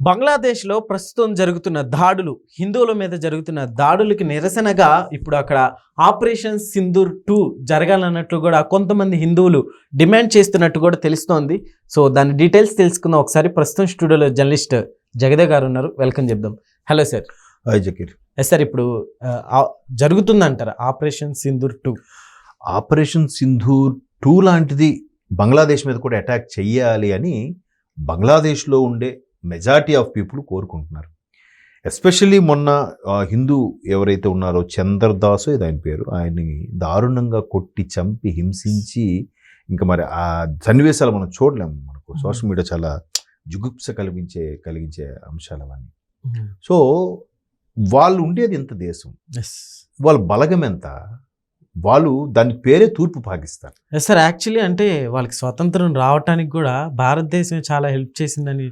బంగ్లాదేశ్లో ప్రస్తుతం జరుగుతున్న దాడులు, హిందువుల మీద జరుగుతున్న దాడులకి నిరసనగా ఇప్పుడు అక్కడ ఆపరేషన్ సింధూర్ 2 జరగాలన్నట్లు కూడా కొంతమంది హిందువులు డిమాండ్ చేస్తున్నట్టు కూడా తెలుస్తోంది. సో దాని డీటెయిల్స్ తెలుసుకుందాం ఒకసారి. ప్రస్తుతం స్టూడియోలో జర్నలిస్ట్ జగదే గారు ఉన్నారు, వెల్కమ్ చెప్దాం. Hello sir. Hi Zakir. Yes sir, ఇప్పుడు జరుగుతుందంటారా ఆపరేషన్ సింధూర్ 2? ఆపరేషన్ సింధూర్ 2 లాంటిది బంగ్లాదేశ్ మీద కూడా అటాక్ చెయ్యాలి అని బంగ్లాదేశ్లో ఉండే మెజారిటీ ఆఫ్ పీపుల్ కోరుకుంటున్నారు. ఎస్పెషల్లీ మొన్న హిందూ ఎవరైతే ఉన్నారో చంద్రదాస్ ఇది ఆయన పేరు, ఆయన్ని దారుణంగా కొట్టి చంపి హింసించి ఇంకా మరి ఆ సన్నివేశాలు మనం చూడలేము. మనకు సోషల్ మీడియా చాలా జుగుప్స కలిగించే అంశాలు అవన్నీ. సో వాళ్ళు ఉండేది ఎంత దేశం, వాళ్ళ బలగం ఎంత, వాళ్ళు దాని పేరే తూర్పు పాకిస్తాన్. సార్ యాక్చువల్లీ అంటే వాళ్ళకి స్వతంత్రం రావటానికి కూడా భారతదేశం చాలా హెల్ప్ చేసిందని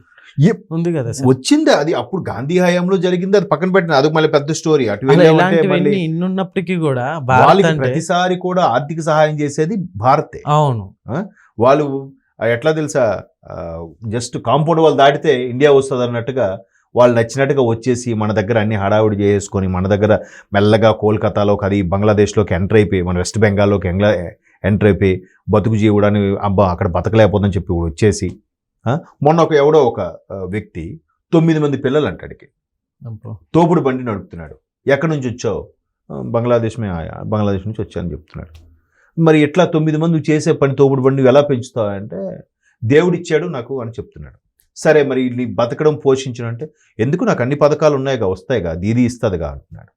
ఉంది కదా సార్. వచ్చింది అది అప్పుడు గాంధీ హయాంలో జరిగింది, అది పక్కన పెట్టిన అది మళ్ళీ పెద్ద స్టోరీ. ఇన్నున్నప్పటికీ కూడా వాళ్ళకి ప్రతిసారి కూడా ఆర్థిక సహాయం చేసేది భారతే. అవును, వాళ్ళు ఎట్లా తెలుసా, జస్ట్ కాంపౌండ్ వాళ్ళు దాటితే ఇండియా వస్తుంది అన్నట్టుగా వాళ్ళు నచ్చినట్టుగా వచ్చేసి మన దగ్గర అన్ని హడావుడి చేసుకొని మన దగ్గర మెల్లగా కోల్కతాలోకి అది బంగ్లాదేశ్లోకి ఎంటర్ అయిపోయి మన వెస్ట్ బెంగాల్లోకి ఎంటర్ అయిపోయి బతుకు జీవుడని అబ్బా అక్కడ బతకలేకపోతుందని చెప్పి వచ్చేసి మొన్న ఎవడో ఒక వ్యక్తి 9 మంది పిల్లలు అంటాడికి తోపుడు బండి నడుపుతున్నాడు. ఎక్కడి నుంచి వచ్చావు? బంగ్లాదేశ్ నుంచి వచ్చానని చెప్తున్నాడు. మరి ఎట్లా 9 మంది చేసే పని తోపుడు బండి ఎలా పెంచుతావు అంటే దేవుడిచ్చాడు నాకు అని చెప్తున్నాడు. సరే మరి నీ బతకడం పోషించడం అంటే ఎందుకు, నాకు అన్ని పథకాలు ఉన్నాయిగా, వస్తాయిగా, దీది ఇస్తుందిగా అంటున్నాడు.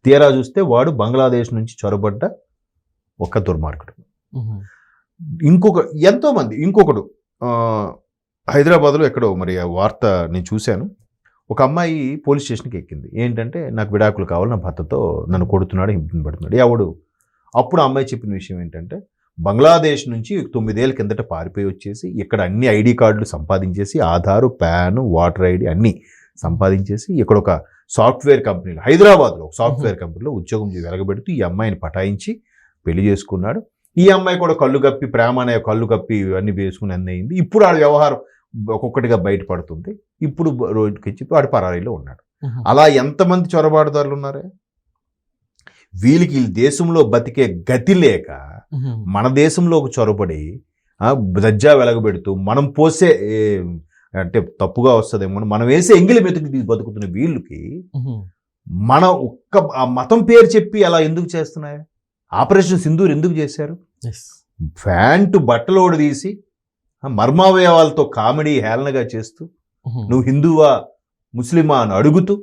తీరా చూస్తే వాడు బంగ్లాదేశ్ నుంచి చొరబడ్డ ఒక దుర్మార్గుడు. ఇంకొకడు హైదరాబాద్లో ఎక్కడో మరి ఆ వార్త నేను చూశాను. ఒక అమ్మాయి పోలీస్ స్టేషన్కి ఎక్కింది. ఏంటంటే నాకు విడాకులు కావాలి, నా భర్తతో నన్ను కొడుతున్నాడు, హింస పడుతున్నాడు. ఎవడు? అప్పుడు ఆ అమ్మాయి చెప్పిన విషయం ఏంటంటే బంగ్లాదేశ్ నుంచి 9 ఏళ్ళ కిందట పారిపోయి వచ్చేసి ఇక్కడ అన్ని ఐడి కార్డులు సంపాదించేసి ఆధారు, ప్యాను, వాటర్ ఐడి అన్నీ సంపాదించేసి ఇక్కడ ఒక సాఫ్ట్వేర్ కంపెనీలో, హైదరాబాద్లో ఒక సాఫ్ట్వేర్ కంపెనీలో ఉద్యోగం వెలగబెడుతూ ఈ అమ్మాయిని పటాయించి పెళ్లి చేసుకున్నాడు. ఈ అమ్మాయి కూడా కళ్ళు కప్పి, ప్రేమ అనే కళ్ళు కప్పి ఇవన్నీ వేసుకుని అన్నీ అయింది. ఇప్పుడు ఆడ వ్యవహారం ఒక్కొక్కటిగా బయటపడుతుంది. ఇప్పుడు రోజుకి వాడు పరారీలో ఉన్నాడు. అలా ఎంతమంది చొరబాటుదారులు ఉన్నారే. వీళ్ళకి దేశంలో బతికే గతి లేక మన దేశంలోకి చొరబడి దజ్జా వెలగబెడుతూ మనం పోసే అంటే తప్పుగా వస్తుందేమో మనం వేసే ఎంగిలి మెతుకు బతుకుతున్న వీళ్ళకి మన ఒక్క మతం పేరు చెప్పి అలా ఎందుకు చేస్తున్నాయి? ఆపరేషన్ సింధూర్ ఎందుకు చేశారు? ప్యాంటు బట్టలోడు తీసి మర్మావయవాలతో కామెడీ హేళనగా చేస్తూ నువ్వు హిందువా ముస్లిమా అని అడుగుతూ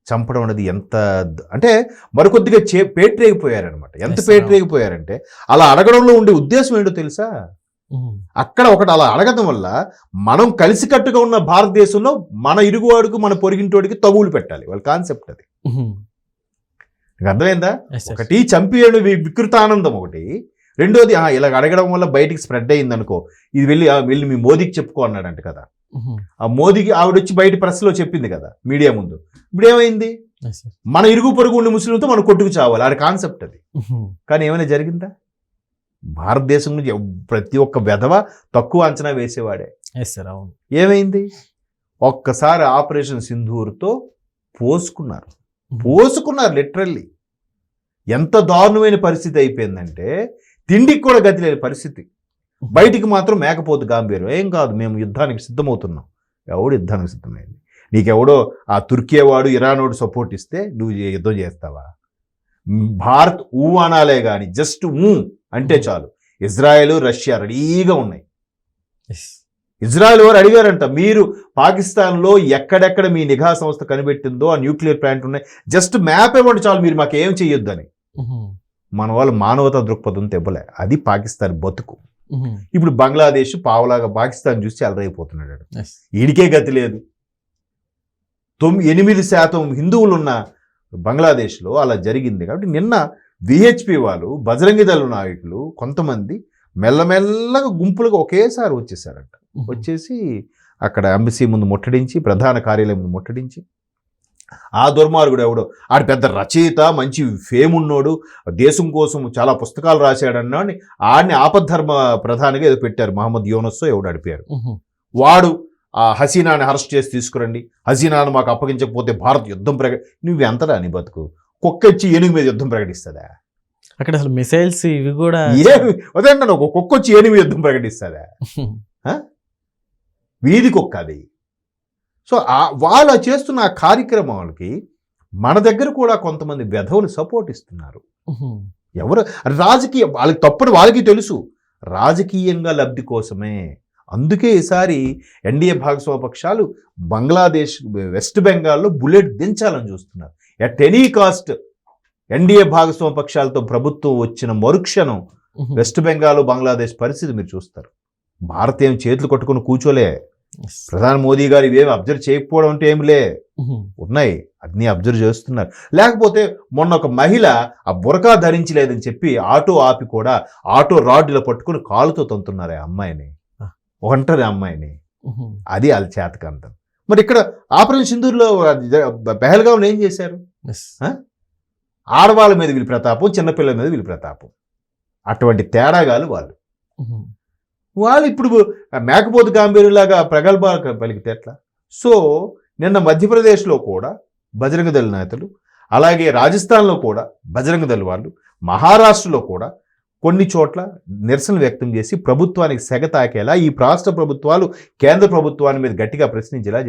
చంపడం అనేది ఎంత అంటే మరికొద్దిగా పేట్రేగిపోయారనమాట. ఎంత పేట్రేగిపోయారంటే అలా అడగడంలో ఉండే ఉద్దేశం ఏంటో తెలుసా? అక్కడ ఒకటి అలా అడగడం వల్ల మనం కలిసికట్టుగా ఉన్న భారతదేశంలో మన ఇరుగువాడికి మన పొరిగింటోడికి తగులు పెట్టాలి. వాళ్ళ కాన్సెప్ట్ అది. అర్థమైందా? ఒకటి చంపేయడం వికృతానందం ఒకటి, రెండోది ఇలా అడగడం వల్ల బయటికి స్ప్రెడ్ అయింది అనుకో, ఇది వెళ్ళి మీ మోదీకి చెప్పుకో అన్నాడంట కదా. ఆ మోదీకి ఆవిడొచ్చి బయట ప్రెస్లో చెప్పింది కదా మీడియా ముందు. ఇప్పుడు ఏమైంది? మన ఇరుగు పొరుగు ఉండే ముస్లింలతో మనం కొట్టుకు చావాలి, ఆడ కాన్సెప్ట్ అది. కానీ ఏమైనా జరిగిందా? భారతదేశం నుంచి ప్రతి ఒక్క వెధవ తక్కువ అంచనా వేసేవాడే. ఏమైంది? ఒక్కసారి ఆపరేషన్ సింధూర్తో పోసుకున్నారు లిటరల్లీ. ఎంత దారుణమైన పరిస్థితి అయిపోయిందంటే తిండికి కూడా గతి లేని పరిస్థితి. బయటికి మాత్రం మేకపోతు గాంభీర్యం, ఏం కాదు మేము యుద్ధానికి సిద్ధమవుతున్నాం. ఎవడు యుద్ధానికి సిద్ధమైంది? నీకెవడో ఆ తుర్కియా వాడు ఇరాన్ వాడు సపోర్ట్ ఇస్తే నువ్వు యుద్ధం చేస్తావా? భారత్ ఊ అనాలే కానీ జస్ట్ ఊ అంటే చాలు. ఇజ్రాయెల్, రష్యా రెడీగా ఉన్నాయి. ఇజ్రాయెల్ వారు అడిగారంట, మీరు పాకిస్తాన్లో ఎక్కడెక్కడ మీ నిఘా సంస్థ కనిపెట్టిందో ఆ న్యూక్లియర్ ప్లాంట్ ఉన్నాయి, జస్ట్ మ్యాప్ ఇవ్వండి చాలు, మీరు మాకు ఏం చెయ్యొద్దు అని. మన వాళ్ళు మానవతా దృక్పథంతో ఇవ్వలే. అది పాకిస్తాన్ బతుకు. ఇప్పుడు బంగ్లాదేశ్ పావులాగా పాకిస్తాన్ చూసి అలరైపోతున్నాడు. ఈడికే గతి లేదు. 8% హిందువులు ఉన్న బంగ్లాదేశ్లో అలా జరిగింది. కాబట్టి నిన్న విహెచ్పి వాళ్ళు, బజరంగి దళ నాయకులు కొంతమంది మెల్లమెల్లగా గుంపులుగా ఒకేసారి వచ్చేసారంట. వచ్చేసి అక్కడ ఎంబసీ ముందు ముట్టడించి, ప్రధాన కార్యాలయం ముందు ముట్టడించి, ఆ దుర్మార్గుడు ఎవడో ఆడు పెద్ద రచయిత, మంచి ఫేమ్ ఉన్నోడు, దేశం కోసం చాలా పుస్తకాలు రాశాడన్నాడు, ఆడిని ఆపద్ధర్మ ప్రధానిగా ఏదో పెట్టారు, మహమ్మద్ యూనస్ ఎవడు అడిపారు. వాడు ఆ హసీనాని అరెస్ట్ చేసి తీసుకురండి, హసీనాను మాకు అప్పగించకపోతే భారత్ యుద్ధం నువ్వు ఎంతరా నీ బతుకు? కుక్క వచ్చి ఏనుగు మీద యుద్ధం ప్రకటిస్తుందా? అక్కడ అసలు మిసైల్స్ ఇవి కూడా అదేంటన్నా ఒక కుక్క వచ్చి ఏనుగు మీద యుద్ధం ప్రకటిస్తుందా? వీధి కుక్క అది. సో వాళ్ళు చేస్తున్న ఆ కార్యక్రమాలకి మన దగ్గర కూడా కొంతమంది వెధవులు సపోర్ట్ ఇస్తున్నారు. ఎవరు రాజకీయ వాళ్ళకి తప్పని వాళ్ళకి తెలుసు, రాజకీయంగా లబ్ధి కోసమే. అందుకే ఈసారి ఎన్డీఏ భాగస్వామ్య పక్షాలు బంగ్లాదేశ్, వెస్ట్ బెంగాల్లో బుల్లెట్ దించాలని చూస్తున్నారు. ఎట్ ఎనీ కాస్ట్ ఎన్డీఏ భాగస్వామ్య పక్షాలతో ప్రభుత్వం వచ్చిన మరుక్షణం వెస్ట్ బెంగాల్, బంగ్లాదేశ్ పరిస్థితి మీరు చూస్తారు. భారత్ ఏం చేతులు కట్టుకుని కూర్చోలే. ప్రధాని మోదీ గారు ఇవేమి అబ్జర్వ్ చేయకపోవడం అంటే ఏమిలే, ఉన్నాయి, అన్నీ అబ్జర్వ్ చేస్తున్నారు. లేకపోతే మొన్న ఒక మహిళ ఆ బురకా ధరించలేదని చెప్పి ఆటో ఆపి కూడా ఆటో రాడ్డులో పట్టుకుని కాలుతో తంతున్నారు ఆ అమ్మాయిని, ఒంటరి అమ్మాయిని. అది వాళ్ళ చేతకంతం. మరి ఇక్కడ ఆపరేషన్ సింధూర్లో పెహల్గాంలో ఏం చేశారు? ఆడవాళ్ళ మీద వీళ్ళ ప్రతాపం, చిన్నపిల్లల మీద వీళ్ళ ప్రతాపం. అటువంటి తేడాగాలు వాళ్ళు. వాళ్ళు ఇప్పుడు మేకపోతు గాంభీర్యంలాగా ప్రగల్భాలు పలికితే ఎట్లా? సో నిన్న మధ్యప్రదేశ్లో కూడా బజరంగ దళ నేతలు, అలాగే రాజస్థాన్లో కూడా బజరంగ దళ వాళ్ళు, మహారాష్ట్రలో కూడా కొన్ని చోట్ల నిరసన వ్యక్తం చేసి ప్రభుత్వానికి సెగ తాకేలా ఈ రాష్ట్ర ప్రభుత్వాలు కేంద్ర ప్రభుత్వాన్ని మీద గట్టిగా ప్రశ్నించేలా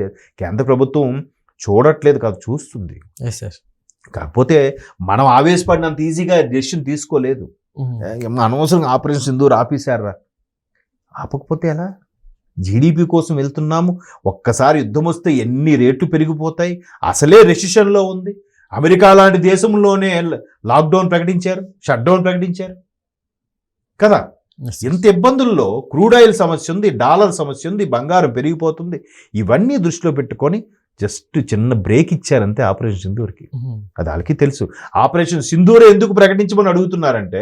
కేంద్ర ప్రభుత్వం చూడట్లేదు కాదు, చూస్తుంది. కాకపోతే మనం ఆవేశపడినంత ఈజీగా డెసిషన్ తీసుకోలేదు. అనవసరంగా ఆపరేషన్ సింధూర్ ఆపేశారా? ఆపకపోతే ఎలా? జీడిపి కోసం వెళ్తున్నాము, ఒక్కసారి యుద్ధం వస్తే ఎన్ని రేట్లు పెరిగిపోతాయి. అసలే రెసిషన్లో ఉంది. అమెరికా లాంటి దేశంలోనే లాక్డౌన్ ప్రకటించారు, షట్ డౌన్ ప్రకటించారు కదా. ఎంత ఇబ్బందుల్లో క్రూడ్ ఆయిల్ సమస్య ఉంది, డాలర్ సమస్య ఉంది, బంగారం పెరిగిపోతుంది. ఇవన్నీ దృష్టిలో పెట్టుకొని జస్ట్ చిన్న బ్రేక్ ఇచ్చారంతే ఆపరేషన్ సింధూర్కి. అది వాళ్ళకి తెలుసు. ఆపరేషన్ సింధూర్ ఎందుకు ప్రకటించమని అడుగుతున్నారంటే,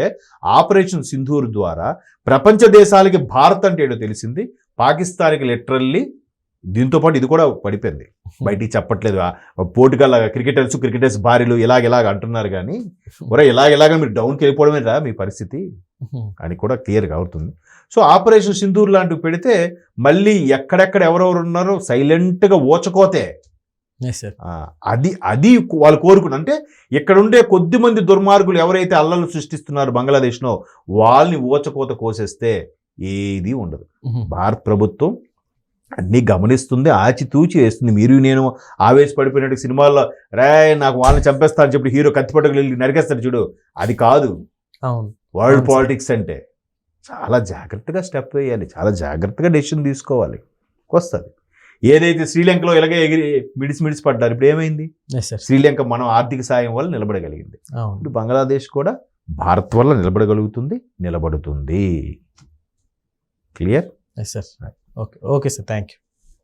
ఆపరేషన్ సింధూర్ ద్వారా ప్రపంచ దేశాలకి భారత్ అంటే ఏడో తెలిసింది, పాకిస్తాన్కి లిటరల్లీ దీంతో పాటు ఇది కూడా పడిపోయింది. బయటికి చెప్పట్లేదు. పోర్టుగల్ క్రికెటర్స్ భార్యలు ఇలాగ అంటున్నారు కానీ, ఒరే ఇలాగ మీరు డౌన్కి వెళ్ళిపోవడమే రా మీ పరిస్థితి అని కూడా క్లియర్గా అవుతుంది. సో ఆపరేషన్ సింధూర్ లాంటివి పెడితే మళ్ళీ ఎక్కడెక్కడ ఎవరెవరు ఉన్నారో సైలెంట్గా ఓచకోతే. అది వాళ్ళు కోరుకున్న, అంటే ఇక్కడ ఉండే కొద్ది మంది దుర్మార్గులు ఎవరైతే అల్లలు సృష్టిస్తున్నారో బంగ్లాదేశ్లో, వాళ్ళని ఓచకోత కోసేస్తే ఏది ఉండదు. భారత ప్రభుత్వం అన్నీ గమనిస్తుంది, ఆచితూచి వేస్తుంది. మీరు నేను ఆవేశపడిపోయినట్టు సినిమాల్లో నాకు వాళ్ళని చంపేస్తా అని చెప్పి హీరో కత్తి పట్టుకుని వెళ్ళి నరికేస్తాడు చూడు, అది కాదు వరల్డ్ పాలిటిక్స్ అంటే. చాలా జాగ్రత్తగా స్టెప్ వేయాలి, చాలా జాగ్రత్తగా డెసిషన్ తీసుకోవాలి. వస్తుంది. ఏదైతే శ్రీలంకలో ఇలాగే ఎగిరి మిడిసి పడ్డారు, ఇప్పుడు ఏమైంది? శ్రీలంక మనం ఆర్థిక సాయం వల్ల నిలబడగలిగింది. ఇప్పుడు బంగ్లాదేశ్ కూడా భారత్ వల్ల నిలబడుతుంది. Clear? Okay sir, thank you.